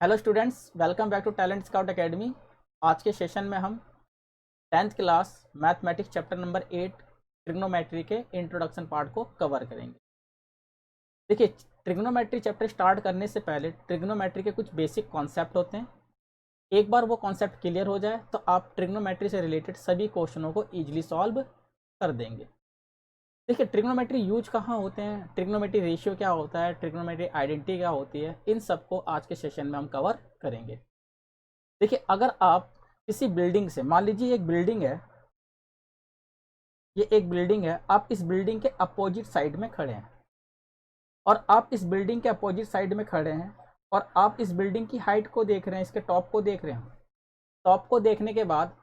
Hello students, welcome back to talent scout academy. आज के session में हम 10th class mathematics chapter number 8 trigonometry के इंट्रोडक्शन पार्ट को कवर करेंगे। देखिए, ट्रिग्नोमेट्री चैप्टर स्टार्ट करने से पहले ट्रिग्नोमेट्री के कुछ बेसिक कॉन्सेप्ट होते हैं। एक बार वो कॉन्सेप्ट क्लियर हो जाए तो आप ट्रिग्नोमेट्री से रिलेटेड सभी क्वेश्चनों को ईजिली सॉल्व कर देंगे। देखिए, ट्रिग्नोमेट्री यूज कहाँ होते हैं, ट्रिग्नोमेट्री रेशियो क्या होता है, ट्रिग्नोमेट्री आइडेंटिटी क्या होती है, इन सबको आज के सेशन में हम कवर करेंगे। देखिए, अगर आप किसी बिल्डिंग से, मान लीजिए एक बिल्डिंग है, ये एक बिल्डिंग है, आप इस बिल्डिंग के अपोजिट साइड में खड़े हैं और आप इस बिल्डिंग के अपोजिट साइड में खड़े हैं और आप इस बिल्डिंग की हाइट को देख रहे हैं, इसके टॉप को देख रहे हैं। टॉप को देखने के बाद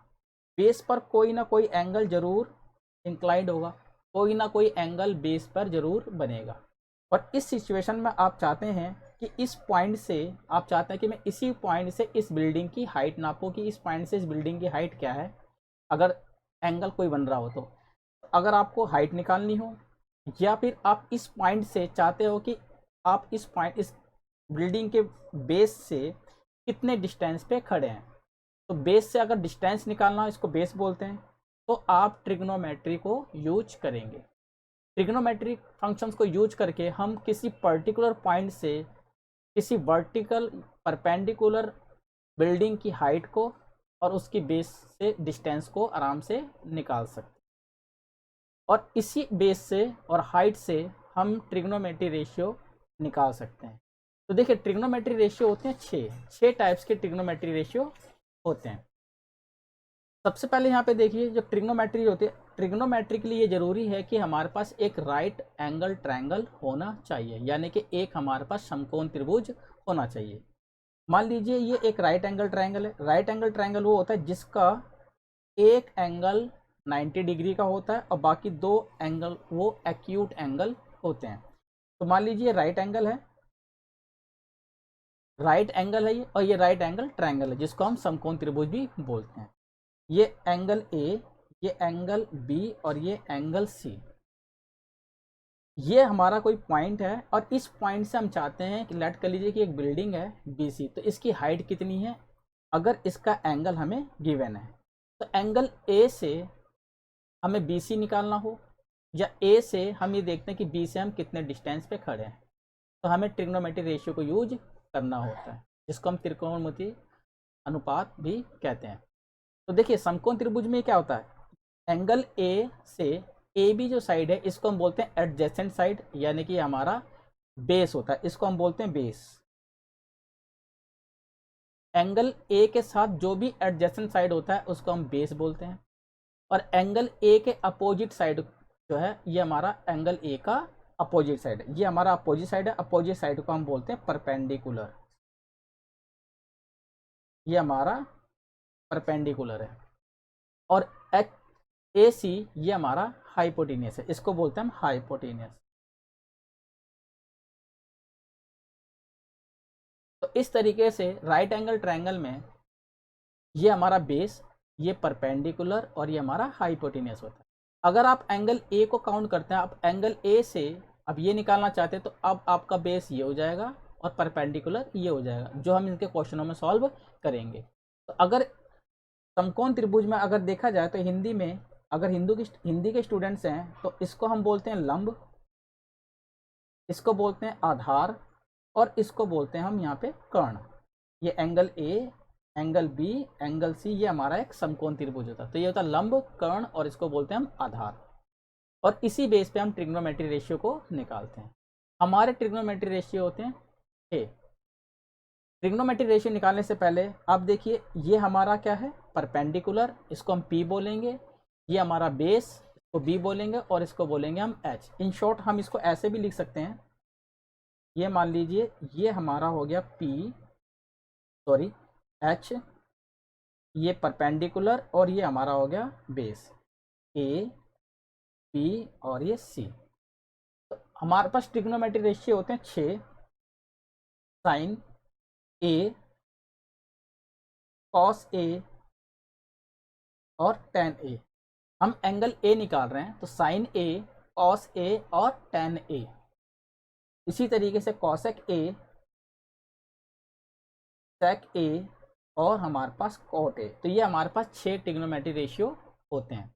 बेस पर कोई ना कोई एंगल जरूर इंक्लाइंड होगा, कोई ना कोई एंगल बेस पर जरूर बनेगा। और इस सिचुएशन में आप चाहते हैं कि इस पॉइंट से, आप चाहते हैं कि मैं इसी पॉइंट से इस बिल्डिंग की हाइट नापूं कि इस पॉइंट से इस बिल्डिंग की हाइट क्या है, अगर एंगल कोई बन रहा हो तो। अगर आपको हाइट निकालनी हो या फिर आप इस पॉइंट से चाहते हो कि आप इस बिल्डिंग के बेस से कितने डिस्टेंस पे खड़े हैं, तो बेस से अगर डिस्टेंस निकालना हो, इसको बेस बोलते हैं, तो आप ट्रिग्नोमेट्री को यूज करेंगे। ट्रिग्नोमेट्रिक फंक्शंस को यूज करके हम किसी पर्टिकुलर पॉइंट से किसी वर्टिकल परपेंडिकुलर बिल्डिंग की हाइट को और उसकी बेस से डिस्टेंस को आराम से निकाल सकते हैं। और इसी बेस से और हाइट से हम ट्रिग्नोमेट्री रेशियो निकाल सकते हैं। तो देखिए, ट्रिग्नोमेट्री रेशियो होते हैं छः टाइप्स के ट्रिग्नोमेट्री रेशियो होते हैं। सबसे पहले यहाँ पे देखिए, जो ट्रिग्नोमेट्री होती है, ट्रिग्नोमेट्री के लिए ये जरूरी है कि हमारे पास एक राइट एंगल ट्रायंगल होना चाहिए, यानी कि एक हमारे पास समकोण त्रिभुज होना चाहिए। मान लीजिए ये एक राइट एंगल ट्रायंगल है। राइट एंगल ट्रायंगल वो होता है जिसका एक एंगल 90 डिग्री का होता है और बाकी दो एंगल वो एक्यूट एंगल होते हैं। तो मान लीजिए राइट एंगल है, राइट एंगल है ये, और ये राइट एंगल ट्रायंगल है जिसको हम समकोण त्रिभुज भी बोलते हैं। ये एंगल ए, ये एंगल बी और ये एंगल सी, ये हमारा कोई पॉइंट है और इस पॉइंट से हम चाहते हैं कि लेट कर लीजिए कि एक बिल्डिंग है बी सी, तो इसकी हाइट कितनी है, अगर इसका एंगल हमें गिवन है। तो एंगल ए से हमें बी सी निकालना हो या ए से हम ये देखते हैं कि बी से हम कितने डिस्टेंस पे खड़े हैं, तो हमें ट्रिग्नोमेट्री रेशियो को यूज करना होता है, जिसको हम त्रिकोणमिति अनुपात भी कहते हैं। तो देखिए, समकोण त्रिभुज में क्या होता है, एंगल ए से ए बी जो साइड है इसको हम बोलते हैं एडजेसेंट साइड, यानी कि हमारा बेस होता है, इसको हम बोलते हैं बेस। एंगल ए के साथ जो भी एडजेसेंट साइड होता है उसको हम बेस बोलते हैं। और एंगल ए के अपोजिट साइड जो है, ये हमारा एंगल ए का अपोजिट साइड है, ये हमारा अपोजिट साइड है। अपोजिट साइड को हम बोलते हैं परपेंडिकुलर, ये हमारा परपेंडिकुलर है। और एच ए सी, ये हमारा हाइपोटेनियस है, इसको बोलते हैं हम हाइपोटेनियस। तो इस तरीके से राइट एंगल ट्रायंगल में ये हमारा बेस, ये परपेंडिकुलर और ये हमारा हाइपोटेनियस होता है। अगर आप एंगल ए को काउंट करते हैं, आप एंगल ए से अब ये निकालना चाहते हैं, तो अब आपका बेस ये हो जाएगा और परपेंडिकुलर ये हो जाएगा, जो हम इनके क्वेश्चनों में सॉल्व करेंगे। तो अगर समकोण त्रिभुज में अगर देखा जाए तो हिंदी में, अगर हिंदी के स्टूडेंट्स हैं तो इसको हम बोलते हैं लंब, इसको बोलते हैं आधार और इसको बोलते हैं हम यहाँ पे कर्ण। ये angle A, angle B, angle C, ये हमारा एक समकोण त्रिभुज होता है। तो ये होता है लंब, कर्ण और इसको बोलते हैं हम आधार। और इसी बेस पे हम ट्रिग्नोमेट्री रेशियो को निकालते हैं। हमारे ट्रिग्नोमेट्री रेशियो होते हैं 6। ट्रिग्नोमेट्री रेशियो निकालने से पहले आप देखिए, ये हमारा क्या है, परपेंडिकुलर, इसको हम P बोलेंगे। ये हमारा बेस, इसको B बोलेंगे और इसको बोलेंगे हम H। इन शॉर्ट हम इसको ऐसे भी लिख सकते हैं, ये मान लीजिए ये हमारा हो गया H, ये परपेंडिकुलर और ये हमारा हो गया बेस A, P और ये C। तो हमारे पास ट्रिग्नोमेट्री रेशियो होते हैं 6, साइन A, कॉस A और टेन A। हम एंगल A निकाल रहे हैं, तो साइन A, कॉस A और टेन A। इसी तरीके से कॉसेक A, सेक ए और हमारे पास कॉट ए। तो ये हमारे पास 6 ट्रिग्नोमेट्री रेशियो होते हैं।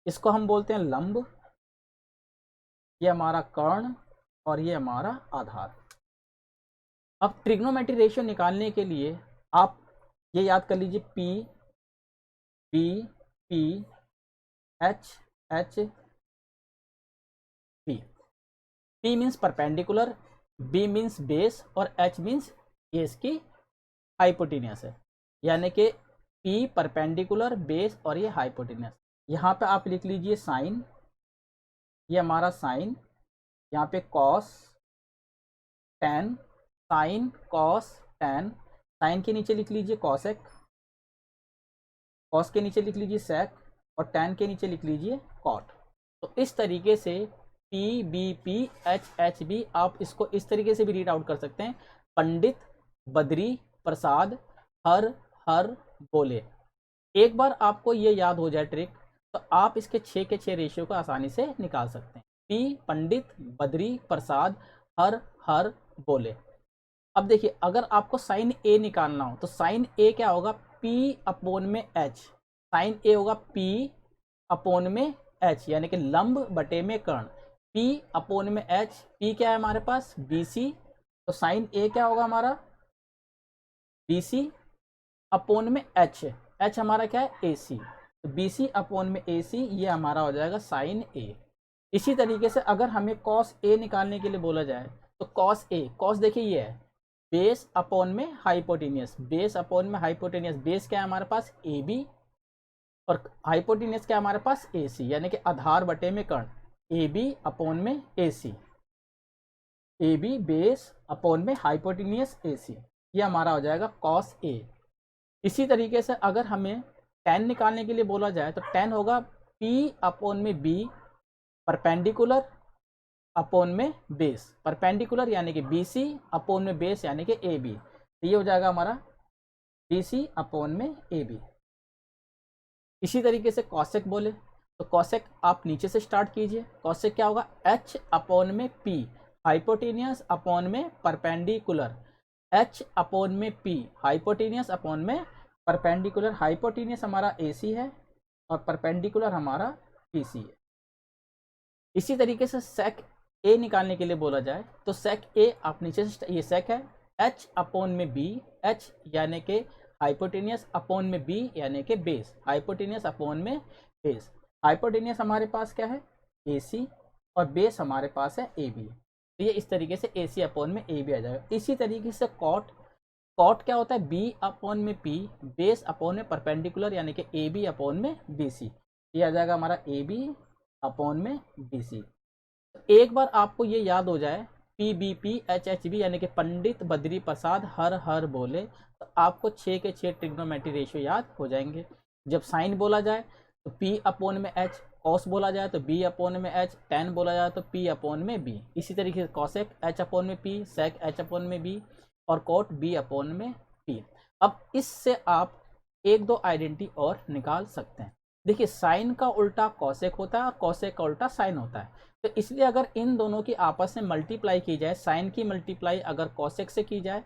इसको हम बोलते हैं लंब, ये हमारा कर्ण और ये हमारा आधार। अब ट्रिग्नोमेट्री रेशियो निकालने के लिए आप ये याद कर लीजिए, P B P H H P. P means perpendicular, B means base और एच मीन्स ये इसकी हाइपोटेनियस है, यानी कि पी परपेंडिकुलर, बेस और ये हाइपोटेनियस। यहाँ पे आप लिख लीजिए साइन, ये हमारा साइन, यहाँ पे cos tan, sine cos tan, sine के नीचे लिख लीजिए कॉसेक, कॉस के नीचे लिख लीजिए सेक और टेन के नीचे लिख लीजिए कॉट। तो इस तरीके से P B P H H B, आप इसको इस तरीके से भी रीड आउट कर सकते हैं, पंडित बद्री प्रसाद हर हर बोले। एक बार आपको ये याद हो जाए ट्रिक, तो आप इसके 6 के 6 रेशियो को आसानी से निकाल सकते हैं। पी पंडित बद्री प्रसाद हर हर बोले। अब देखिए, अगर आपको साइन ए निकालना हो तो साइन ए क्या होगा, पी अपोन में एच। साइन ए होगा पी अपोन में एच, यानी कि लंब बटे में कर्ण। पी अपोन में एच, पी क्या है हमारे पास, बी सी। तो साइन ए क्या होगा हमारा, बी सी अपोन में एच, एच हमारा क्या है, ए सी। तो बी सी अपोन में ए सी, ये हमारा हो जाएगा साइन ए। इसी तरीके से अगर हमें कॉस ए निकालने के लिए बोला जाए तो कॉस ए, कॉस देखिए ये है बेस अपोन में हाइपोटेनियस, बेस अपोन में हाइपोटेनियस। बेस क्या है हमारे पास, ए बी, और हाइपोटेनियस क्या है हमारे पास, ए सी, यानी कि आधार बटे में कर्ण। ए बी अपोन में ए सी, ए बी बेस अपोन में हाइपोटेनियस ए सी, ये हमारा हो जाएगा कॉस ए। इसी तरीके से अगर हमें टेन निकालने के लिए बोला जाए तो टेन होगा पी अपोन में बी परपेंडिकुलर अपोन में बेस, परपेंडिकुलर यानी कि बी सी अपोन में बेस यानी कि ए बी। तो ये हो जाएगा हमारा बी सी अपोन में ए बी। इसी तरीके से कॉसेक बोले तो कॉसेक आप नीचे से स्टार्ट कीजिए। कॉसेक क्या होगा, एच अपोन में पी हाइपोटेनियस अपोन में परपेंडिकुलर, एच अपोन में पी हाइपोटेनियस अपोन में परपेंडिकुलर। हाइपोटेनियस हमारा ए सी है और परपेंडिकुलर हमारा पी सी है। इसी तरीके से सेक ए निकालने के लिए बोला जाए तो सेक ए आप नीचे से, ये सेक है, एच अपोन में बी, एच यानी कि हाइपोटेनियस अपोन में बी यानी कि बेस, हाइपोटेनियस अपोन में बेस। हाइपोटेनियस हमारे पास क्या है, ए सी, और बेस हमारे पास है ए बी। तो ये इस तरीके से ए सी अपोन में ए बी आ जाएगा। इसी तरीके से कॉट, कॉट क्या होता है, बी अपोन में पी बेस अपोन में परपेंडिकुलर यानी कि ए बी अपोन में बी सी, ये आ जाएगा हमारा ए बी अपोन में बी सी। एक बार आपको ये याद हो जाए P B P H H B यानी कि पंडित बद्री प्रसाद हर हर बोले, तो आपको 6 के 6 ट्रिग्नोमेट्री रेशियो याद हो जाएंगे। जब साइन बोला जाए तो पी अपोन में एच, कॉस बोला जाए तो बी अपोन में एच, टेन बोला जाए तो पी अपोन में बी। इसी तरीके से कॉसेक एच अपोन में पी, सेक एच अपोन में बी और कोट बी अपोन में पी। अब इससे आप एक दो आइडेंटिटी और निकाल सकते हैं। देखिए, साइन का उल्टा कॉसेक होता है और कॉसेक का उल्टा साइन होता है। तो इसलिए अगर इन दोनों की आपस में मल्टीप्लाई की जाए, साइन की मल्टीप्लाई अगर कॉसेक से की जाए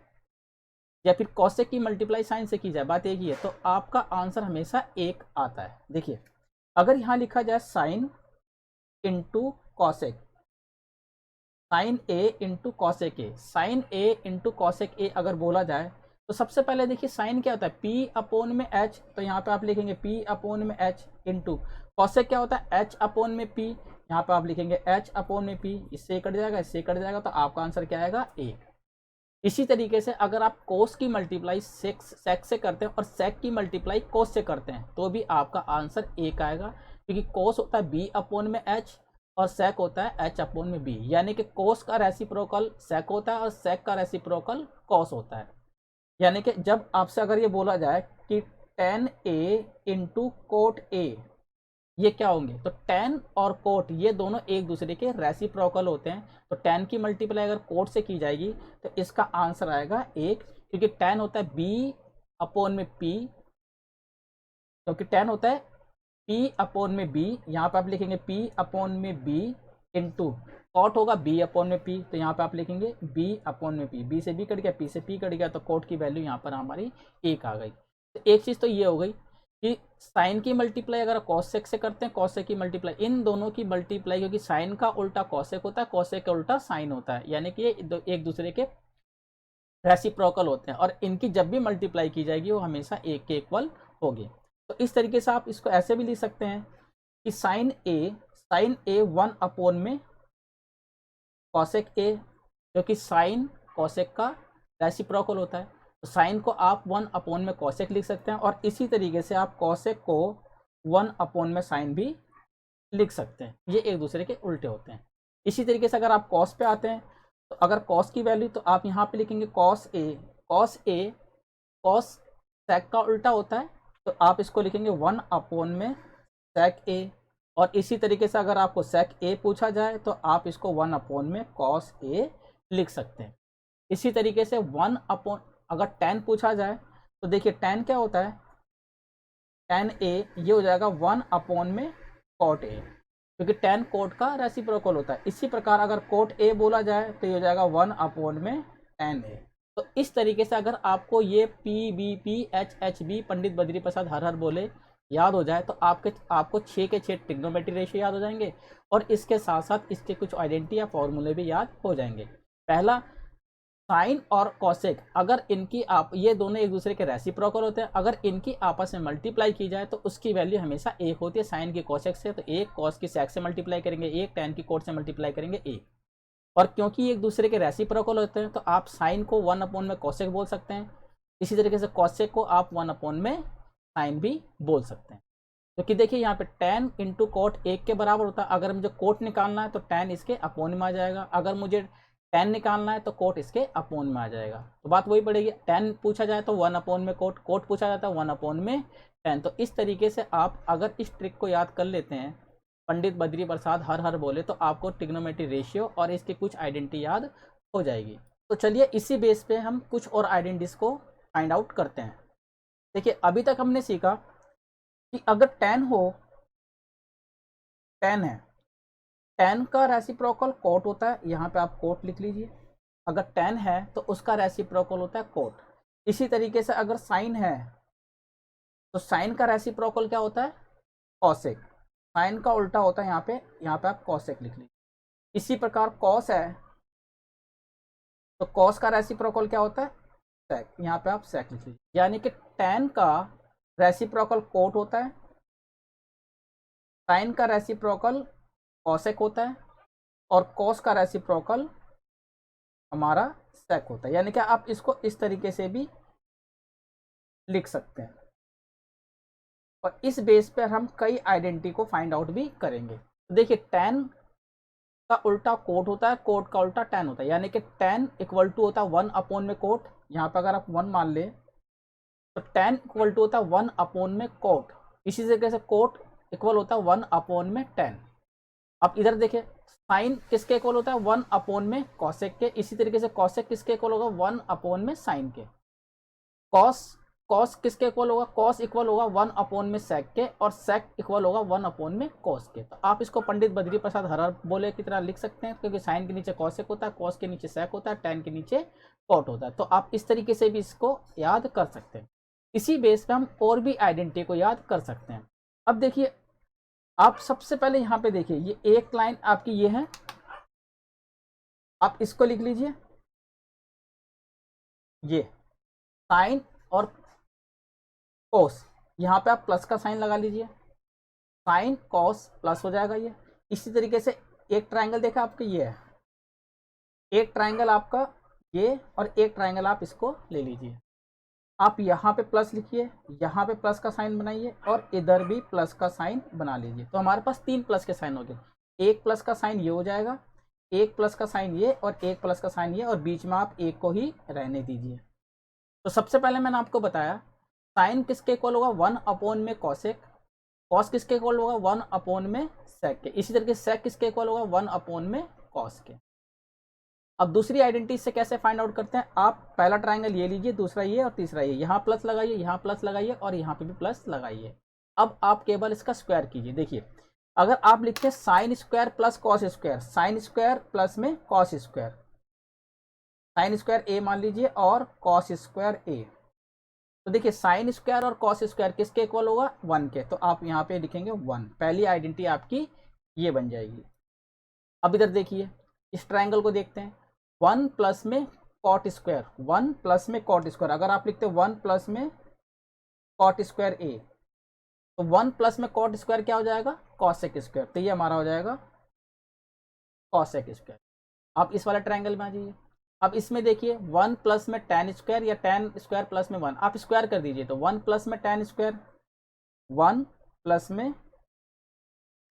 या फिर कॉसेक की मल्टीप्लाई साइन से की जाए, बात एक ही है, तो आपका आंसर हमेशा एक आता है। देखिए, अगर यहाँ लिखा जाए sine into cosec, sine A into cosec A, sine A into cosec A अगर बोला जाए तो सबसे पहले देखिए साइन क्या होता है, पी अपोन में एच, तो यहाँ पे आप लिखेंगे पी अपोन में एच इंटू कॉसेक क्या होता है, एच अपोन में पी, यहाँ पे आप लिखेंगे एच अपोन में पी। इससे कट जाएगा, इससे कट जाएगा, तो आपका आंसर क्या आएगा, एक। इसी तरीके से अगर आप कोस की मल्टीप्लाई सेक से करते हैं और सेक की मल्टीप्लाई कोस से करते हैं तो भी आपका आंसर एक आएगा, क्योंकि कोस होता है बी अपोन में एच और सेक होता है एच अपोन में बी, यानी कि कोस का रेसिप्रोकल सेक होता है और सेक का रेसिप्रोकल कॉस होता है। यानी कि जब आपसे अगर ये बोला जाए कि ten A into cot A, ये क्या होंगे, तो टेन और कोट ये दोनों एक दूसरे के रेसिप्रोकल होते हैं। तो टेन की मल्टीप्लाई अगर कोट से की जाएगी तो इसका आंसर आएगा एक, क्योंकि टेन होता है बी अपोन में पी, क्योंकि टेन होता है पी अपोन में बी, यहाँ पर आप लिखेंगे पी अपोन में बी इंटू कॉट होगा बी अपॉन में पी, तो यहाँ पे आप लिखेंगे बी अपॉन में पी, बी से बी कट गया, पी से पी कट गया, तो कॉट की वैल्यू यहाँ पर हमारी 1 आ गई। तो एक चीज़ तो ये हो गई कि साइन की मल्टीप्लाई अगर कॉसेक से करते हैं, कॉसेक की मल्टीप्लाई, इन दोनों की मल्टीप्लाई, क्योंकि साइन का उल्टा कॉसेक होता है, कॉसेक का उल्टा साइन होता है, यानी कि ये एक दूसरे के रेसिप्रोकल होते हैं, और इनकी जब भी मल्टीप्लाई की जाएगी वो हमेशा 1 के इक्वल होगी। तो इस तरीके से आप इसको ऐसे भी लिख सकते हैं कि साइन ए 1 अपॉन में कॉसेक ए, जो कि साइन कॉसेक का रेसिप्रोकल होता है, तो साइन को आप 1 अपॉन में कॉसेक लिख सकते हैं, और इसी तरीके से आप कॉसेक को 1 अपॉन में साइन भी लिख सकते हैं। ये एक दूसरे के उल्टे होते हैं। इसी तरीके से अगर आप कॉस पे आते हैं, तो अगर कॉस की वैल्यू, तो आप यहाँ पे लिखेंगे कॉस सेक का उल्टा होता है, तो आप इसको लिखेंगे 1 अपॉन में सेक ए, और इसी तरीके से अगर आपको सेक ए पूछा जाए तो आप इसको 1 अपॉन में कॉस ए लिख सकते हैं। इसी तरीके से 1 अपॉन, अगर tan पूछा जाए तो देखिए tan क्या होता है, tan a ये हो जाएगा 1 अपॉन में cot a, क्योंकि tan cot का रेसिप्रोकल होता है। इसी प्रकार अगर cot a बोला जाए तो ये हो जाएगा 1 अपॉन में tan a। तो इस तरीके से अगर आपको ये PBP पंडित बद्री प्रसाद हर हर बोले याद हो जाए, तो आपको 6 के 6 ट्रिग्नोमेट्री रेशियो याद हो जाएंगे, और इसके साथ साथ इसके कुछ आइडेंटिटी या फॉर्मूले भी याद हो जाएंगे। पहला, साइन और कॉसेक, अगर इनकी आप, ये दोनों एक दूसरे के रेसिप्रोकल होते हैं, अगर इनकी आपस में मल्टीप्लाई की जाए तो उसकी वैल्यू हमेशा 1 होती है। साइन की कॉसेक से तो 1, कॉस की सेक से मल्टीप्लाई करेंगे 1, टैन की कोट से मल्टीप्लाई करेंगे 1, और क्योंकि एक दूसरे के रेसिप्रोकल होते हैं तो आप साइन को 1 अपॉन में कॉसेक बोल सकते हैं, इसी तरीके से कॉसेक को आप 1 अपॉन में साइन भी बोल सकते हैं। क्योंकि देखिए यहाँ पे tan इंटू कोट 1 के बराबर होता है। अगर मुझे कोट निकालना है तो tan इसके अपोन में आ जाएगा, अगर मुझे tan निकालना है तो कोट इसके अपोन में आ जाएगा। तो बात वही पड़ेगी, tan पूछा जाए तो 1 अपॉन में कोट, कोट पूछा जाता है 1 अपॉन में tan। तो इस तरीके से आप अगर इस ट्रिक को याद कर लेते हैं, पंडित बद्री प्रसाद हर हर बोले, तो आपको ट्रिग्नोमेट्री रेशियो और इसकी कुछ आइडेंटिटी याद हो जाएगी। तो चलिए इसी बेस पे हम कुछ और आइडेंटिटीज को फाइंड आउट करते हैं। देखिए अभी तक हमने सीखा कि अगर tan हो, tan है, tan का रेसिप्रोकल कोट होता है, यहाँ पे आप कोट लिख लीजिए। अगर tan है तो उसका रेसिप्रोकल होता है कोट। इसी तरीके से अगर साइन है तो साइन का रेसिप्रोकल क्या होता है, कॉसेक। साइन का उल्टा होता है यहाँ पे आप कॉसेक लिख लीजिए। इसी प्रकार कॉस है तो कॉस का रेसिप्रोकल क्या होता है, सेक, यहाँ पे आप सेक लिख लीजिए। यानी कि tan का रेसिप्रोकल कोट होता है, साइन का रेसिप्रोकल कॉसेक होता है, और कॉस का रेसिप्रोकल हमारा सेक होता है। यानी कि आप इसको इस तरीके से भी लिख सकते हैं, और इस बेस पर हम कई आइडेंटिटी को फाइंड आउट भी करेंगे। तो देखिए tan का उल्टा कोट होता है, कोट का उल्टा tan होता है, यानी कि tan इक्वल टू होता है 1 अपॉन में कोट। यहाँ पर अगर आप 1 मान ले तो tan इक्वल टू होता है 1 अपॉन में कोट। इसी तरीके से कोट इक्वल होता है 1 अपॉन में tan। अब इधर देखिए साइन किसके इक्वल होता है, 1 अपॉन में कॉसेक के। इसी तरीके से कॉसेक किसके इक्वल होगा, 1 अपॉन में साइन के। कॉस किसके इक्वल होगा, कॉस इक्वल होगा 1 अपॉन में सेक के, और सेक इक्वल होगा 1 अपॉन में कॉस के। तो आप इसको पंडित बद्री प्रसाद हर हर बोले की तरह लिख सकते हैं, क्योंकि साइन के नीचे कॉसेक होता है, कॉस के नीचे सेक होता है, tan के नीचे कॉट होता है। तो आप इस तरीके से भी इसको याद कर सकते हैं। इसी बेस पे हम और भी आइडेंटिटी को याद कर सकते हैं। अब देखिए आप सबसे पहले यहाँ पे देखिए, ये एक लाइन आपकी ये है, आप इसको लिख लीजिए, ये साइन और कॉस, यहाँ पे आप प्लस का साइन लगा लीजिए, साइन कॉस प्लस हो जाएगा ये। इसी तरीके से एक ट्राइंगल देखा आपका ये है, एक ट्राइंगल आपका ये, और एक ट्राइंगल आप इसको ले लीजिए। आप यहाँ पे प्लस लिखिए, यहाँ पे प्लस का साइन बनाइए, और इधर भी प्लस का साइन बना लीजिए। तो हमारे पास 3 प्लस के साइन हो गए। एक प्लस का साइन ये हो जाएगा, एक प्लस का साइन ये, और एक प्लस का साइन ये, और बीच में आप एक को ही रहने दीजिए। तो सबसे पहले मैंने आपको बताया साइन किसके इक्वल होगा, 1 अपॉन में कॉसेक। कॉस किसके इक्वल होगा, 1 अपॉन में सेक के। इसी तरीके से सेक किसके इक्वल होगा, 1 अपॉन में कॉस के। अब दूसरी आइडेंटिटी से कैसे फाइंड आउट करते हैं, आप पहला ट्राइंगल ये लीजिए, दूसरा ये, और तीसरा ये। यहाँ प्लस लगाइए, यहाँ प्लस लगाइए, और यहाँ पे भी प्लस लगाइए। अब आप केवल इसका स्क्वायर कीजिए। देखिए अगर आप लिखते हैं sine square plus cos square, sine square plus में कॉस स्क्वायर, साइन स्क्वायर ए मान लीजिए और कॉस स्क्वायर ए, तो देखिए साइन स्क्वायर और कॉस स्क्वायर किसके इक्वल होगा, 1 के, तो आप यहाँ पे लिखेंगे 1। पहली आइडेंटिटी आपकी ये बन जाएगी। अब इधर देखिए इस ट्रायंगल को देखते हैं, 1 प्लस में कॉट स्क्वायर, 1 प्लस में कॉट स्क्वायर, अगर आप लिखते हैं 1 प्लस में कॉट स्क्वायर ए, तो 1 प्लस में कॉट स्क्वायर क्या हो जाएगा, कॉसेक स्क्वायर, तो ये हमारा हो जाएगा कॉसेक स्क्वायर। आप इस वाले ट्रायंगल में आ जाइए। अब इसमें देखिए 1 प्लस में tan स्क्वायर या tan स्क्वायर प्लस में 1, आप स्क्वायर कर दीजिए, तो 1 प्लस में tan स्क्वायर, 1 प्लस में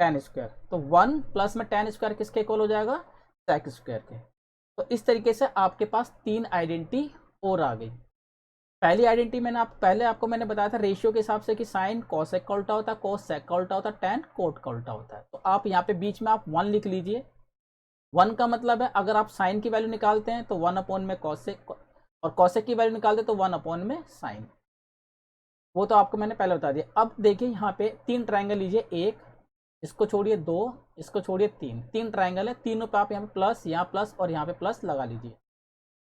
tan स्क्वायर, तो 1 प्लस में tan स्क्वायर किसके इक्वल हो जाएगा, sec स्क्वायर के। तो इस तरीके से आपके पास 3 आइडेंटिटी और आ गई। पहली आइडेंटिटी मैंने पहले आपको मैंने बताया था रेशियो के हिसाब से कि साइन कॉसेक का उल्टा होता है, कॉस सेक का उल्टा होता है, tan कोट का उल्टा होता है। तो आप यहाँ पे बीच में आप 1 लिख लीजिए। 1 का मतलब है अगर आप साइन की वैल्यू निकालते हैं तो 1 अपॉन में कॉसेक, और कॉसेक की वैल्यू निकालते तो 1 अपॉन में साइन, वो तो आपको मैंने पहले बता दिया। अब देखिए यहाँ पे 3 ट्रायंगल लीजिए, 1, इसको छोड़िए 2, इसको छोड़िए 3 ट्रायंगल है, तीनों पे आप यहाँ पे प्लस, यहाँ प्लस और यहाँ पे प्लस लगा लीजिए।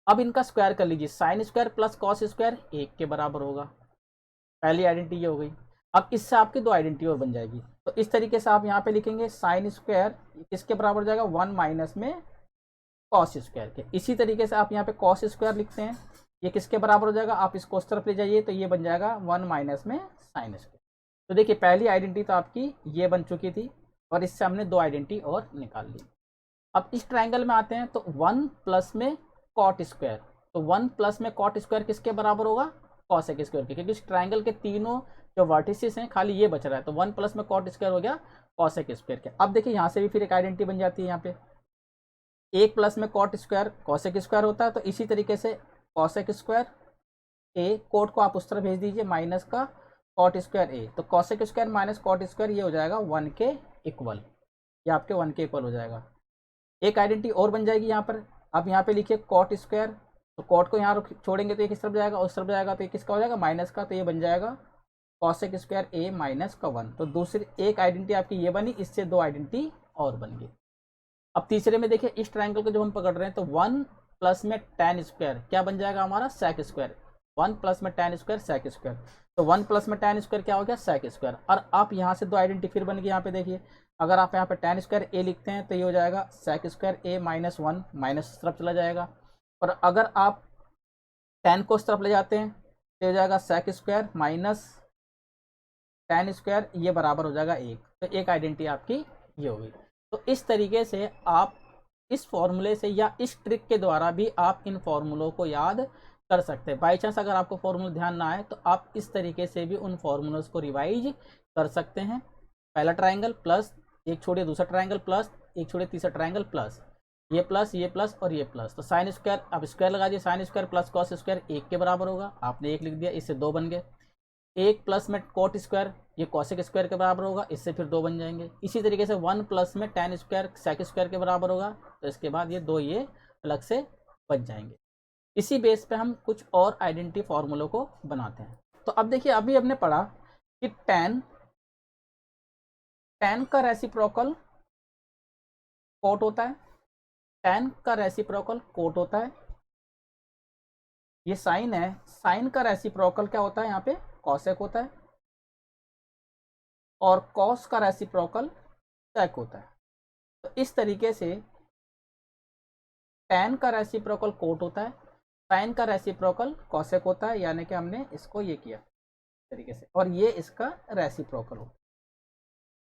अब इनका स्क्वायर कर लीजिए, sine square plus cos square 1 के बराबर होगा। पहली आइडेंटिटी ये हो गई। अब इससे आपकी 2 आइडेंटिटी और बन जाएगी। तो इस तरीके से आप यहाँ पे लिखेंगे साइन स्क्वायर किसके बराबर हो जाएगा, 1 माइनस में कॉस स्क्वायर के। इसी तरीके से आप यहाँ पे कॉस स्क्वायर लिखते हैं, ये किसके बराबर हो जाएगा, आप इसको उस तरफ ले जाइए तो ये बन जाएगा 1 माइनस में साइन स्क्वायर। तो देखिए पहली आइडेंटिटी तो आपकी ये बन चुकी थी और इससे हमने 2 आइडेंटिटी और निकाल ली। अब इस ट्रायंगल में आते हैं तो 1 प्लस में कॉट स्क्वायर, तो 1 प्लस में कॉट स्क्वायर किसके बराबर होगा, कॉसेक स्क्वायर के, क्योंकि इस ट्रायंगल के तीनों जो वर्टिसेस हैं खाली ये बच रहा है, तो 1 प्लस में कॉट स्क्वायर हो गया कॉसेक स्क्वायर के। अब देखिए यहाँ से भी फिर एक आइडेंटिटी बन जाती है, यहाँ पे 1 प्लस में कॉट स्क्वायर कॉसेक स्क्वायर होता है, तो इसी तरीके से कॉसेक स्क्वायर ए, कोट को आप उस तरफ भेज दीजिए माइनस का कॉट स्क्वायर ए, तो cosec square minus cot square ये हो जाएगा 1 के इक्वल, ये आपके 1 के इक्वल हो जाएगा। एक आइडेंटिटी और बन जाएगी यहाँ पर, अब यहाँ पे लिखिए कॉट स्क्वायर, तो कॉट को यहाँ छोड़ेंगे तो ये किस तरफ जाएगा, उस तरफ जाएगा, तो ये किसका हो जाएगा, माइनस का, तो ये बन जाएगा कॉसेक स्क्वायर ए माइनस का 1। तो दूसरी एक आइडेंटिटी आपकी ये बनी, इससे 2 आइडेंटिटी और बन गई। अब तीसरे में देखिए इस ट्रायंगल को जब हम पकड़ रहे हैं तो 1 प्लस में tan स्क्वायर क्या बन जाएगा हमारा, sec स्क्वायर, 1 प्लस में tan स्क्वायर sec स्क्वायर, तो 1 प्लस में tan स्क्वायर क्या हो गया, sec स्क्वायर। और आप यहाँ से 2 आइडेंटिटी फिर बन गई। यहाँ पे देखिए अगर आप यहाँ पे tan स्क्वायर ए लिखते हैं तो ये हो जाएगा sec स्क्वायर ए माइनस 1, माइनस तरफ चला जाएगा, और अगर आप tan को उस तरफ ले जाते हैं तो हो जाएगा sec square minus tan square, ये बराबर हो जाएगा 1। तो एक आइडेंटिटी आपकी ये होगी। तो इस तरीके से आप इस फॉर्मूले से या इस ट्रिक के द्वारा भी आप इन फॉर्मूलों को याद कर सकते हैं। बाई चांस अगर आपको फॉर्मूला ध्यान ना आए तो आप इस तरीके से भी उन फॉर्मूलों को रिवाइज कर सकते हैं। पहला ट्रायंगल प्लस, एक छोड़िए दूसरा ट्रायंगल प्लस, एक छोड़िए तीसरा ट्रायंगल प्लस, ये प्लस और ये प्लस, तो साइन स्क्वायर आप स्क्वायर लगा दिए, sine square plus cos square 1 के बराबर होगा, आपने 1 लिख दिया, इससे 2 बन गए। 1 प्लस में कोट स्क्वायर ये कॉसेक स्क्वायर के बराबर होगा, इससे फिर 2 बन जाएंगे। इसी तरीके से 1 प्लस में tan स्क्वायर सेक स्क्वायर के बराबर होगा, तो इसके बाद ये 2 ये अलग से बच जाएंगे। इसी बेस पे हम कुछ और आइडेंटिटी फॉर्मूलों को बनाते हैं। तो अब देखिए अभी हमने पढ़ा कि tan का रेसिप्रोकल कोट होता है, tan का रेसिप्रोकल कोट होता है। ये साइन है, साइन का रेसिप्रोकल क्या होता है, यहाँ पे कॉसेक होता है, और कॉस का रेसिप्रोकल सेक होता है। तो इस तरीके से tan का रेसिप्रोकल कोट होता है, साइन का रेसिप्रोकल कॉसेक होता है, यानी कि हमने इसको ये किया इस तरीके से, और ये इसका रेसिप्रोकल हो।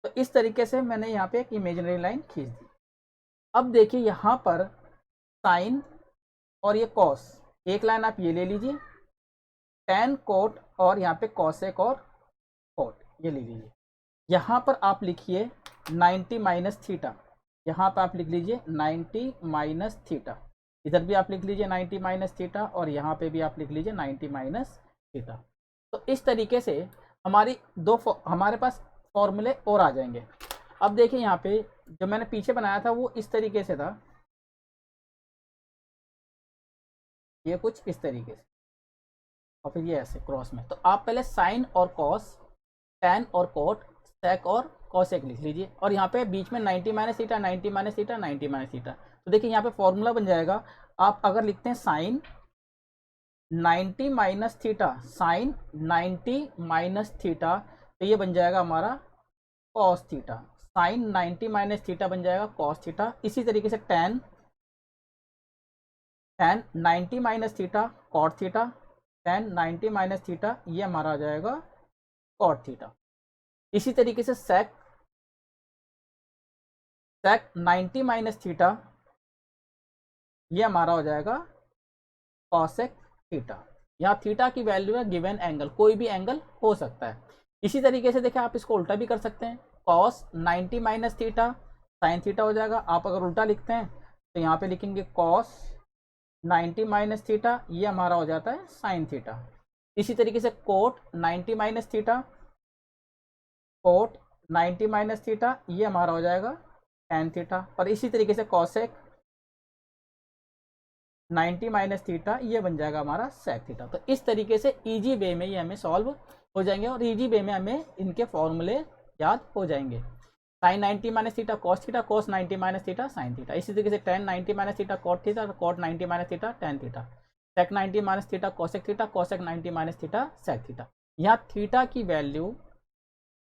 तो इस तरीके से मैंने यहाँ पे एक इमेजिनरी लाइन खींच दी। अब देखिए यहाँ पर साइन और ये कॉस, एक लाइन आप ये ले लीजिए, tan कोट और यहाँ पे कॉसेक और कोट ये ले लीजिए। यहाँ पर आप लिखिए 90 माइनस थीटा, यहाँ पर आप लिख लीजिए 90 माइनस थीटा, इधर भी आप लिख लीजिए 90 माइनस थीटा, और यहाँ पे भी आप लिख लीजिए 90 माइनस थीटा। तो इस तरीके से हमारे पास फॉर्मूले और आ जाएंगे। अब देखिए यहाँ पे जो मैंने पीछे बनाया था वो इस तरीके से था, ये कुछ इस तरीके से, और फिर ये ऐसे क्रॉस में। तो आप पहले साइन और कॉस, tan और कोट, सेक और कॉसेक लिख लीजिए, और यहाँ पे बीच में 90 minus theta, 90 minus theta, 90 minus theta. तो देखिए यहाँ पे फॉर्मूला बन जाएगा, आप अगर लिखते हैं sine 90 minus theta, sine 90 minus theta, तो ये बन जाएगा हमारा cos theta. Sine 90 minus theta बन जाएगा कॉस थीटा। इसी तरीके से tan 90 minus theta cot theta, tan 90 minus theta, ये हमारा आ जाएगा कॉट थीटा। इसी तरीके से सेक 90 माइनस थीटा, ये हमारा हो जाएगा कॉसेक थीटा। यहाँ थीटा की वैल्यू है गिवन एंगल, कोई भी एंगल हो सकता है। इसी तरीके से देखिए आप इसको उल्टा भी कर सकते हैं, cos 90 minus theta sine theta हो जाएगा। आप अगर उल्टा लिखते हैं तो यहाँ पे लिखेंगे कॉस 90 माइनस थीटा, ये हमारा हो जाता है साइन थीटा। इसी तरीके से cot 90 minus theta, cot 90 minus theta, ये हमारा हो जाएगा टेन थीटा। और इसी तरीके से कॉसेक 90 माइनस थीटा, ये बन जाएगा हमारा सेक थीटा। तो इस तरीके से इजी वे में ये हमें सॉल्व हो जाएंगे, और इजी वे में हमें इनके फॉर्मूले याद हो जाएंगे। Sine 90 minus theta cos theta, cos 90 minus theta sine theta. इसी तरीके से tan 90 minus theta cot theta, cot 90 minus theta tan theta. Sec 90 minus theta cosec theta, cosec 90 minus theta sec theta. यहाँ थीटा की value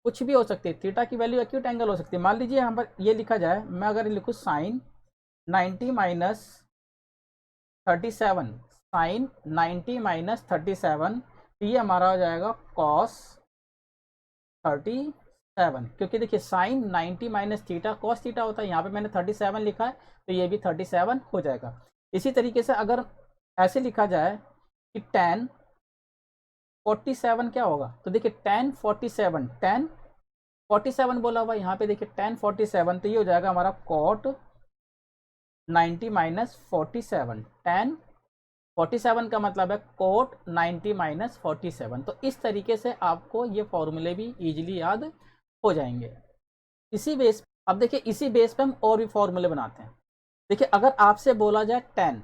कुछ भी हो सकती है, थीटा की वैल्यू एक्यूट एंगल हो सकती है। मान लीजिए यहाँ पर ये लिखा जाए, मैं अगर लिखूँ साइन 90 माइनस 37, साइन 90 माइनस 37, तो ये हमारा हो जाएगा कॉस 37, क्योंकि देखिए sine 90 minus theta cos theta होता है, यहाँ पे मैंने 37 लिखा है, तो ये भी 37 हो जाएगा। इसी तरीके से अगर ऐसे लिखा जाए कि tan 47 क्या होगा, तो देखिए tan 47 बोला हुआ यहाँ पे, देखिए tan 47, तो ये हो जाएगा हमारा cot 90 माइनस 47। tan 47 का मतलब है cot 90 माइनस 47। तो इस तरीके से आपको ये फॉर्मूले भी इजीली याद हो जाएंगे। इसी बेस, अब देखिए इसी बेस पे हम और भी फॉर्मूले बनाते हैं। देखिए अगर आपसे बोला जाए tan,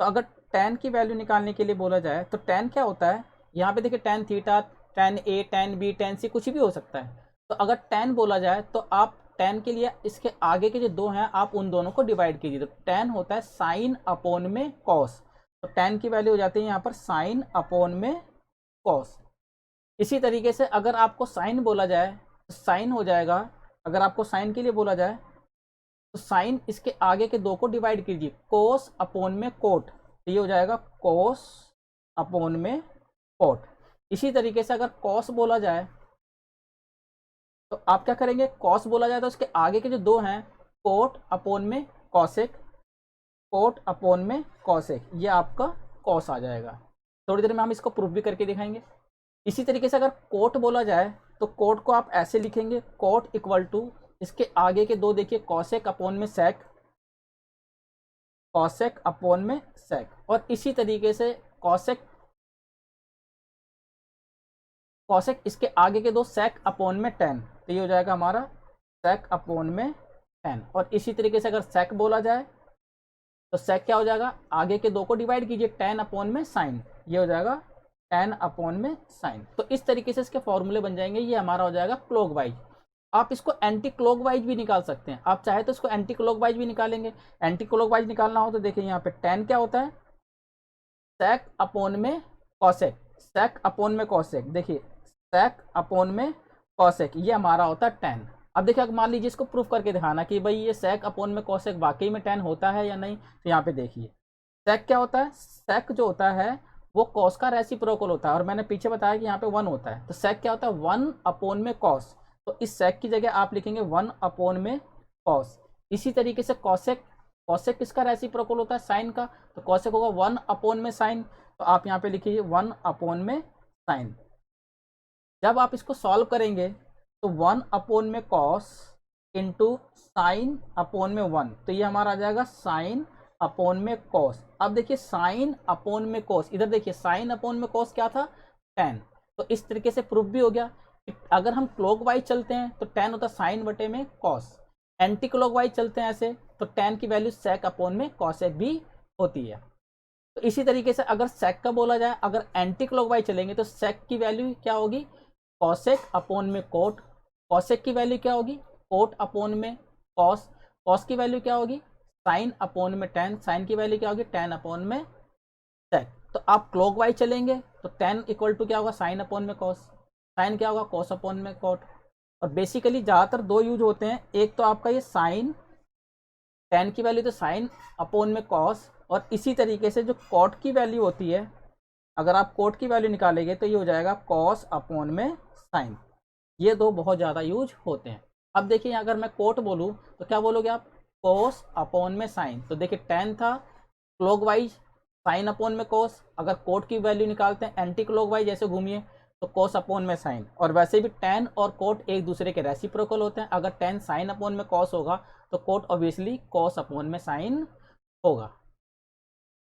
तो अगर tan की वैल्यू निकालने के लिए बोला जाए तो tan क्या होता है, यहाँ पे देखिए tan theta, tan a, tan b, tan c कुछ भी हो सकता है। तो अगर tan बोला जाए तो आप tan के लिए इसके आगे के जो दो हैं आप उन दोनों को डिवाइड कीजिए। तो tan होता है साइन अपॉन में कॉस, तो tan की वैल्यू हो जाती है यहाँ पर साइन अपॉन में कॉस। इसी तरीके से अगर आपको साइन बोला जाए तो साइन हो जाएगा, अगर आपको साइन के लिए बोला जाए तो साइन इसके आगे के दो को डिवाइड कीजिए, कोस अपॉन में कोट, तो ये हो जाएगा कोस अपॉन में कोट। इसी तरीके से अगर कॉस बोला जाए तो आप क्या करेंगे, कॉस बोला जाए तो उसके आगे के जो दो हैं कोट अपॉन में कॉसेक, कोट अपॉन में कॉसेक, ये आपका कॉस आ जाएगा। थोड़ी देर में हम इसको प्रूफ भी करके दिखाएंगे। इसी तरीके से अगर कोट बोला जाए तो कोट को आप ऐसे लिखेंगे, कोट इक्वल टू इसके आगे के दो देखिए कॉसेक अपॉन में सेक, कॉसेक अपॉन में सेक, और इसी तरीके से कॉसेक इसके आगे के दो सेक अपॉन में टेन, तो ये हो जाएगा हमारा सेक अपॉन में टेन। और इसी तरीके से अगर सेक बोला जाए तो सेक क्या हो जाएगा, आगे के दो को डिवाइड कीजिए, टेन अपॉन में साइन, ये हो जाएगा टेन अपॉन में साइन। तो इस तरीके से इसके फॉर्मूले बन जाएंगे। ये हमारा हो जाएगा क्लॉकवाइज। आप इसको एंटी क्लॉकवाइज भी निकाल सकते हैं, आप चाहे तो इसको एंटी क्लॉकवाइज भी निकालेंगे। एंटी क्लॉकवाइज निकालना हो तो देखिए यहाँ पे टेन क्या होता है, सेक अपॉन में कॉसेक, सेक अपॉन में कॉसेक, देखिए सेक अपॉन में कॉसेक, ये हमारा होता है टेन। अब देखिए अगर मान लीजिए इसको प्रूफ करके दिखाना कि भाई ये सेक अपॉन में कॉसेक वाकई में टेन होता है या नहीं, तो यहाँ पे देखिए सेक क्या होता है, सेक जो होता है वो कॉस का रेसिप्रोकल होता है, और मैंने पीछे बताया कि यहाँ पे वन होता है। तो सेक क्या होता है, वन अपॉन में कॉस, तो इस सेक की जगह आप लिखेंगे वन अपॉन में कॉस। इसी तरीके से कॉसेक, कॉसेक किसका रेसिप्रोकल होता है, साइन का, तो कॉसेक होगा वन अपॉन में साइन, तो आप यहाँ पे लिखिए वन अपॉन में साइन। जब आप इसको सॉल्व करेंगे तो वन अपॉन में कॉस इंटू साइन अपॉन में वन, तो ये हमारा आ जाएगा साइन अपॉन में कॉस। अब देखिए साइन अपॉन में कॉस, इधर देखिए साइन अपॉन में कॉस क्या था, टेन। तो इस तरीके से प्रूफ भी हो गया कि अगर हम क्लॉकवाइज चलते हैं तो टेन होता है साइन बटे में कॉस, एंटी क्लॉकवाइज चलते हैं ऐसे तो टेन की वैल्यू सेक अपॉन में कॉसेक भी होती है। तो इसी तरीके से अगर सेक का बोला जाए, अगर एंटी क्लॉकवाइज चलेंगे तो सेक की वैल्यू क्या होगी, कॉसेक अपॉन में कोट, कॉसेक की वैल्यू क्या होगी, कोट अपॉन में कॉस, कॉस की वैल्यू क्या होगी, साइन अपॉन में टेन, साइन की वैल्यू क्या होगी, टेन अपॉन में सेक। तो आप क्लॉकवाइज चलेंगे तो टेन इक्वल टू क्या होगा, साइन अपॉन में कॉस, साइन क्या होगा, कॉस अपॉन में कॉट। और बेसिकली ज़्यादातर दो यूज होते हैं, एक तो आपका ये साइन, टेन की वैल्यू तो साइन अपॉन में कॉस, और इसी तरीके से जो कॉट की वैल्यू होती है, अगर आप कोट की वैल्यू निकालेंगे तो ये हो जाएगा कॉस अपॉन में साइन। ये दो बहुत ज़्यादा यूज होते हैं। अब देखिए अगर मैं कोट बोलूँ तो क्या बोलोगे आप, कॉस अपॉन में साइन। तो देखिए टेन था क्लॉकवाइज, साइन अपॉन में कॉस, अगर कोट की वैल्यू निकालते हैं एंटी क्लॉकवाइज जैसे घूमिए तो कॉस अपॉन में साइन। और वैसे भी टेन और कोट एक दूसरे के रेसिप्रोकल होते हैं, अगर टेन साइन अपॉन में कॉस होगा तो कोट ऑब्वियसली कॉस अपॉन में साइन होगा।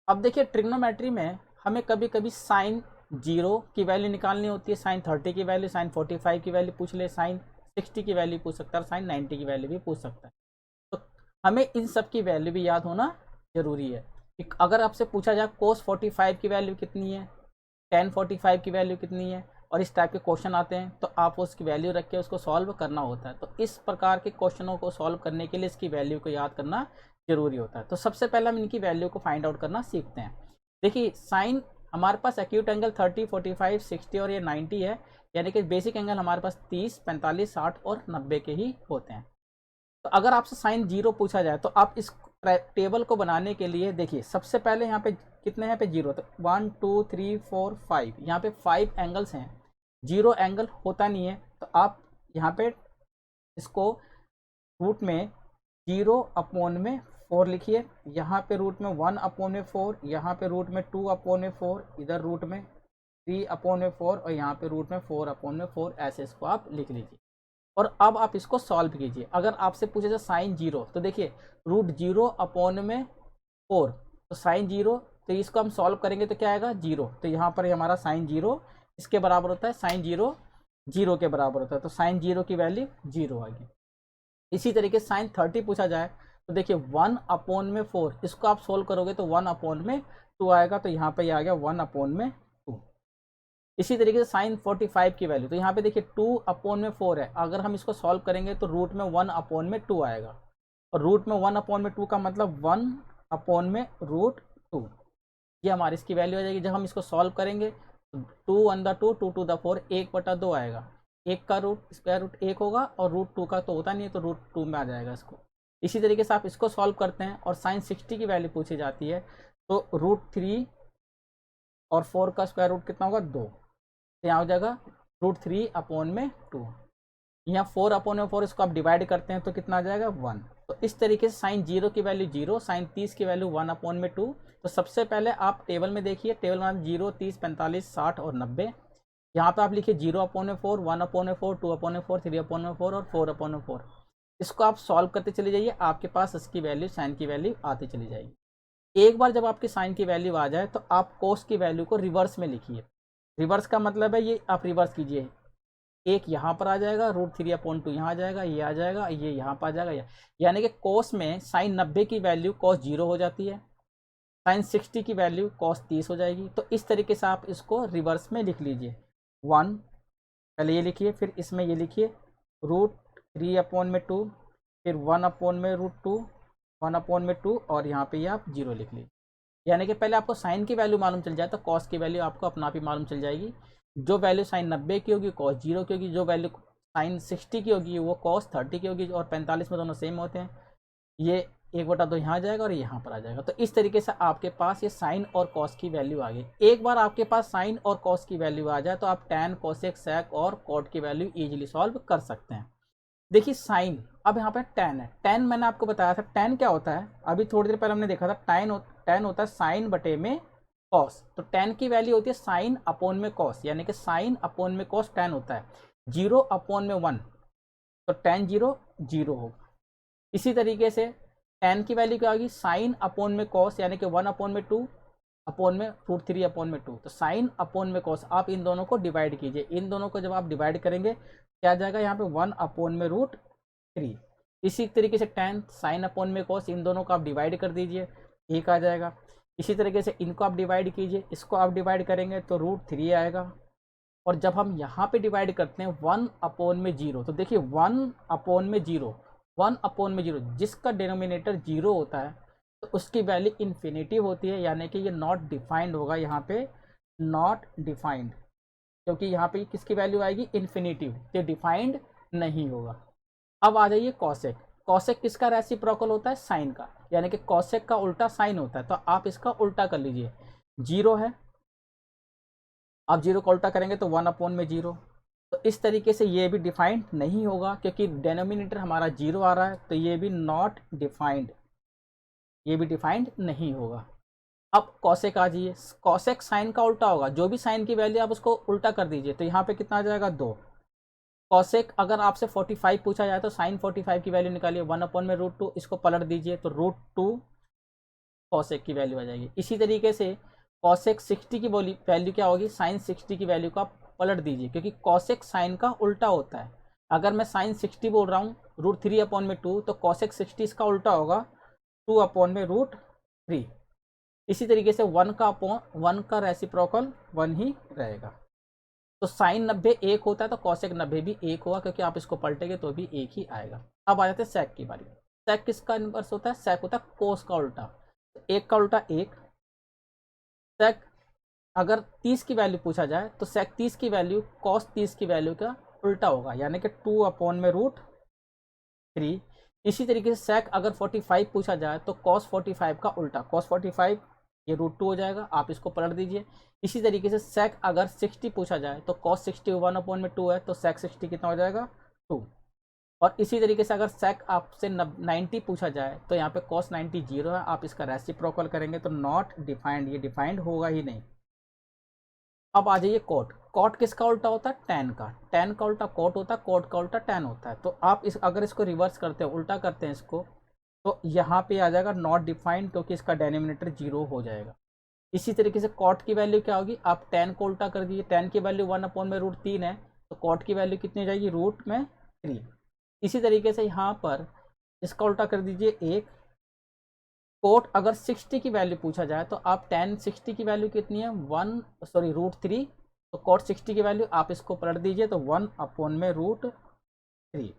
अब देखिए ट्रिग्नोमेट्री में हमें कभी कभी साइन 0 की वैल्यू निकालनी होती है, साइन 30 की वैल्यू, साइन 45 की वैल्यू पूछ ले, साइन 60 की वैल्यू पूछ सकता है, साइन 90 की वैल्यू भी पूछ सकता है। तो हमें इन सब की वैल्यू भी याद होना जरूरी है कि अगर आपसे पूछा जाए कोस 45 की वैल्यू कितनी है, टेन 45 की वैल्यू कितनी है, और इस टाइप के क्वेश्चन आते हैं तो आप उसकी वैल्यू रख के उसको सॉल्व करना होता है। तो इस प्रकार के क्वेश्चनों को सॉल्व करने के लिए इसकी वैल्यू को याद करना जरूरी होता है। तो सबसे पहले हम इनकी वैल्यू को फाइंड आउट करना सीखते हैं। देखिए साइन हमारे पास एक्यूट एंगल 30, 45, 60 और ये 90 है, यानी कि बेसिक एंगल हमारे पास 30, 45, 60 और 90 के ही होते हैं। तो अगर आपसे साइन 0 पूछा जाए तो आप इस टेबल को बनाने के लिए देखिए सबसे पहले यहाँ पे कितने हैं पे 0, तो 1 2 3 4 5, यहाँ पे 5 एंगल्स हैं, 0 एंगल होता नहीं है। तो आप यहाँ पे इसको रूट में 0 अपॉन में 4 लिखिए, यहाँ पे रूट में 1 अपॉन में 4, यहाँ पे रूट में 2 अपॉन में 4, इधर रूट में 3 अपॉन में 4 और यहाँ पे रूट में 4 अपॉन में 4, ऐसे इसको आप लिख लीजिए। और अब आप इसको सॉल्व कीजिए। अगर आपसे पूछे जाए साइन 0, तो देखिए रूट 0 अपॉन में 4, तो साइन 0, तो इसको हम सॉल्व करेंगे तो क्या आएगा 0, तो यहाँ पर हमारा साइन 0 इसके बराबर होता है, साइन 0 0 के बराबर होता है, तो साइन 0 की वैल्यू 0 आएगी। इसी तरीके साइन 30 पूछा जाए तो देखिए 1 अपॉन में 4, इसको आप सोल्व करोगे तो 1 अपॉन में 2 आएगा, तो यहाँ पे आ गया 1 अपॉन में 2। इसी तरीके से साइन 45 की वैल्यू, तो यहाँ पे देखिए 2 अपॉन में 4 है, अगर हम इसको सॉल्व करेंगे तो रूट में 1 अपॉन में 2 आएगा, और रूट में 1 अपॉन में 2 का मतलब 1 अपॉन में रूट 2, ये हमारी इसकी वैल्यू आ जाएगी। जब हम इसको सॉल्व करेंगे तो 2 1 2 2 टू द 4 1/2 आएगा, 1 का रूट स्क्वायर रूट 1 होगा और रूट 2 का तो होता नहीं है, तो रूट 2 में आ जाएगा इसको। इसी तरीके से आप इसको सॉल्व करते हैं और साइन 60 की वैल्यू पूछी जाती है, तो रूट 3 और 4 का स्क्वायर रूट कितना होगा 2, तो यहाँ हो जाएगा रूट 3 अपॉन में 2। यहाँ 4 अपॉन में 4, इसको आप डिवाइड करते हैं तो कितना आ जाएगा 1। तो इस तरीके से साइन 0 की वैल्यू 0, साइन 30 की वैल्यू 1 अपॉन में 2। तो सबसे पहले आप टेबल में देखिए, टेबल में 0, 30, 45, 60 और 90। यहाँ पे आप लिखिए 0 अपॉन में 4, 1 अपॉन में 4, 2 अपॉन में 4, 3 अपॉन में 4 और 4 अपॉन में 4। इसको आप सॉल्व करते चले जाइए, आपके पास इसकी वैल्यू, साइन की वैल्यू आती चली जाएगी। एक बार जब आपकी साइन की वैल्यू आ जाए तो आप कोस की वैल्यू को रिवर्स में लिखिए। रिवर्स का मतलब है ये आप रिवर्स कीजिए, एक यहाँ पर आ जाएगा, रूट 3 अपॉन 2 यहाँ आ जाएगा, ये आ जाएगा, ये यहाँ पर आ जाएगा, यानी कि कोस में साइन 90 की वैल्यू कोस 0 हो जाती है, साइन 60 की वैल्यू कोस 30 हो जाएगी। तो इस तरीके से आप इसको रिवर्स में लिख लीजिए। 1 पहले ये लिखिए, फिर इसमें ये लिखिए रूट 3 अपॉन में 2, फिर 1 अपॉन में रूट 2, 1 अपॉन में 2 और यहाँ पे ये आप 0 लिख लीजिए। यानी कि पहले आपको साइन की वैल्यू मालूम चल जाए तो कॉस की वैल्यू आपको अपना आप ही मालूम चल जाएगी। जो वैल्यू साइन 90 की होगी कॉस 0 की होगी, जो वैल्यू साइन 60 की होगी वो कॉस 30 की होगी, और 45 में दोनों सेम होते हैं। ये 1/2 यहाँ आ जाएगा और यहाँ पर आ जाएगा। तो इस तरीके से आपके पास ये साइन और कॉस की वैल्यू आ गई। एक बार आपके पास साइन और कॉस की वैल्यू आ जाए तो आप टैन, कोसेक, सेक और कॉट की वैल्यू इजीली सॉल्व कर सकते हैं। देखिए साइन, अब यहाँ पे टैन है। टैन मैंने आपको बताया था, टैन क्या होता है, अभी थोड़ी देर पहले हमने देखा था। टैन होता है साइन बटे में कॉस। तो टैन की वैल्यू होती है साइन अपॉन में कॉस, यानी कि साइन अपॉन में कॉस टैन होता है। 0 अपॉन में 1, तो टैन 0 0 होगा। इसी तरीके से टैन की वैल्यू क्या होगी, साइन अपॉन में कॉस, यानी कि 1 अपॉन में 2 अपॉन में रूट 3 अपॉन में 2, तो साइन अपॉन में कॉस। आप इन दोनों को डिवाइड कीजिए, इन दोनों को जब आप डिवाइड करेंगे क्या आ जाएगा, यहाँ पे 1 अपॉन में रूट 3। इसी तरीके से टैन, साइन अपॉन में कॉस, इन दोनों को आप डिवाइड कर दीजिए, 1 आ जाएगा। इसी तरीके से इनको आप डिवाइड कीजिए, इसको आप डिवाइड करेंगे तो रूट 3 आएगा। और जब हम यहाँ पे डिवाइड करते हैं 1/0, तो देखिए 1/0, 1/0 जिसका डिनोमिनेटर 0 होता है तो उसकी वैल्यू इन्फिनिटिव होती है, यानी कि ये नॉट डिफाइंड होगा, यहाँ पे नॉट डिफाइंड, क्योंकि यहाँ पे किसकी वैल्यू आएगी, इन्फिनिटिव, ये डिफाइंड नहीं होगा। अब आ जाइए कॉसेक। कॉसेक किसका रेसिप्रोकल होता है, साइन का, यानी कि कॉसेक का उल्टा साइन होता है, तो आप इसका उल्टा कर लीजिए। 0 है, आप 0 का उल्टा करेंगे तो 1/0। तो इस तरीके से ये भी डिफाइंड नहीं होगा, क्योंकि डेनोमिनेटर हमारा 0 आ रहा है, तो ये भी नॉट डिफाइंड, ये भी डिफाइंड नहीं होगा। अब कॉसेक आ जाइए, कॉसेक साइन का उल्टा होगा, जो भी साइन की वैल्यू आप उसको उल्टा कर दीजिए, तो यहाँ पे कितना आ जाएगा, 2। कॉसेक अगर आपसे 45 पूछा जाए तो साइन 45 की वैल्यू निकालिए, 1/√2, इसको पलट दीजिए तो √2 कॉसेक की वैल्यू आ जाएगी। इसी तरीके से कॉसेक 60 की वैल्यू क्या होगी, साइन 60 की वैल्यू का पलट दीजिए, क्योंकि कॉसेक साइन का उल्टा होता है। अगर मैं साइन 60 बोल रहा हूँ √3/2, तो कॉसेक 60 इसका उल्टा होगा 2/√3। इसी तरीके से 1 का रेसिप्रोकल 1 ही रहेगा। तो साइन 90 1 होता है, तो कॉसेक 90 भी 1 होगा, क्योंकि आप इसको पलटेंगे तो भी 1 ही आएगा। अब आ जाते हैं सेक की बारी। सेक किसका इनवर्स होता है, सेक होता है कोस का उल्टा। 1 का उल्टा 1। सेक अगर 30 की वैल्यू पूछा जाए तो सेक 30 की वैल्यू कॉस 30 की वैल्यू का उल्टा होगा, यानी कि 2/√3। इसी तरीके से सेक अगर 45 पूछा जाए तो कॉस 45 का उल्टा, कॉस 45 ये √2 हो जाएगा, आप इसको पलट दीजिए। इसी तरीके से सेक अगर 60 पूछा जाए तो कॉस 60 1/2 है, तो सेक 60 कितना हो जाएगा, 2। और इसी तरीके से अगर सेक आपसे 90 पूछा जाए तो यहाँ पे कॉस 90 0 है, आप इसका रेसिप्रोकल करेंगे तो नॉट डिफाइंड, ये डिफाइंड होगा ही नहीं। अब आ जाइए कॉट। कॉट किसका उल्टा होता है, टैन का। टैन का उल्टा कॉट होता है, कॉट का उल्टा टैन होता है। तो आप अगर इसको रिवर्स करते हैं, उल्टा करते हैं इसको, तो यहाँ पे आ जाएगा नॉट डिफाइंड, क्योंकि इसका डेनोमिनेटर 0 हो जाएगा। इसी तरीके से कॉट की वैल्यू क्या होगी, आप टैन को उल्टा कर दीजिए, टैन की वैल्यू 1/√3 है, तो कॉट की वैल्यू कितनी हो जाएगी, √3। इसी तरीके से यहाँ पर इसका उल्टा कर दीजिए 1। कोट अगर 60 की वैल्यू पूछा जाए तो आप टैन 60 की वैल्यू कितनी है, √3, तो कॉट 60 की वैल्यू आप इसको पलट दीजिए तो 1/√3।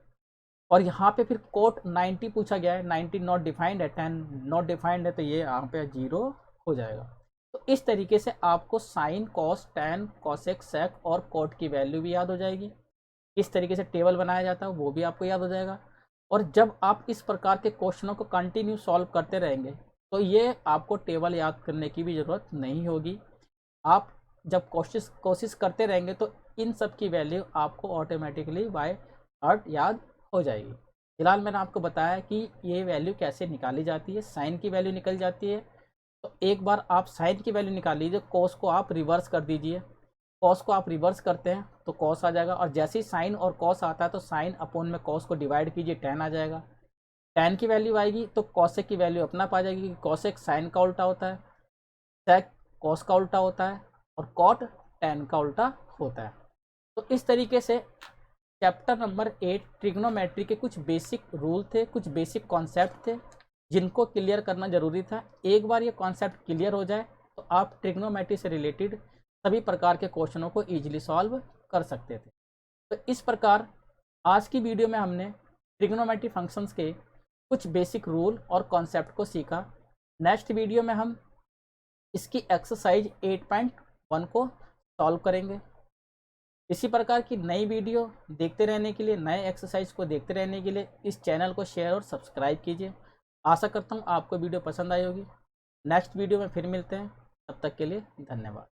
और यहाँ पे फिर कोट 90 पूछा गया है, 90 नॉट डिफाइंड है, 10 नॉट डिफाइंड है, तो ये यहाँ पे 0 हो जाएगा। तो इस तरीके से आपको साइन, कॉस, टैन, कॉसेक, सेक और कोट की वैल्यू भी याद हो जाएगी। इस तरीके से टेबल बनाया जाता है वो भी आपको याद हो जाएगा। और जब आप इस प्रकार के क्वेश्चनों को कंटिन्यू सॉल्व करते रहेंगे तो ये आपको टेबल याद करने की भी ज़रूरत नहीं होगी। आप जब कोशिश करते रहेंगे तो इन सब की वैल्यू आपको ऑटोमेटिकली बाय हार्ट याद हो जाएगी। फिलहाल मैंने आपको बताया कि ये वैल्यू कैसे निकाली जाती है। साइन की वैल्यू निकल जाती है, तो एक बार आप साइन की वैल्यू निकाल लीजिए, कोस को आप रिवर्स कर दीजिए। कॉस को आप रिवर्स करते हैं तो कॉस आ जाएगा, और जैसे ही साइन और कॉस आता है तो साइन अपॉन में कॉस को डिवाइड कीजिए, टैन आ जाएगा। टैन की वैल्यू आएगी तो कॉसेक की वैल्यू अपना पा जाएगी, कि कॉसेक साइन का उल्टा होता है, सेक कॉस का उल्टा होता है, और कॉट टैन का उल्टा होता है। तो इस तरीके से चैप्टर नंबर 8 ट्रिग्नोमेट्री के कुछ बेसिक रूल थे, कुछ बेसिक कॉन्सेप्ट थे जिनको क्लियर करना जरूरी था। एक बार ये कॉन्सेप्ट क्लियर हो जाए तो आप ट्रिग्नोमेट्री से रिलेटेड सभी प्रकार के क्वेश्चनों को ईजिली सॉल्व कर सकते थे। तो इस प्रकार आज की वीडियो में हमने ट्रिग्नोमेट्री फंक्शंस के कुछ बेसिक रूल और कॉन्सेप्ट को सीखा। नेक्स्ट वीडियो में हम इसकी एक्सरसाइज 8.1 को सॉल्व करेंगे। इसी प्रकार की नई वीडियो देखते रहने के लिए, नए एक्सरसाइज को देखते रहने के लिए इस चैनल को शेयर और सब्सक्राइब कीजिए। आशा करता हूँ आपको वीडियो पसंद आई होगी। नेक्स्ट वीडियो में फिर मिलते हैं, तब तक के लिए धन्यवाद।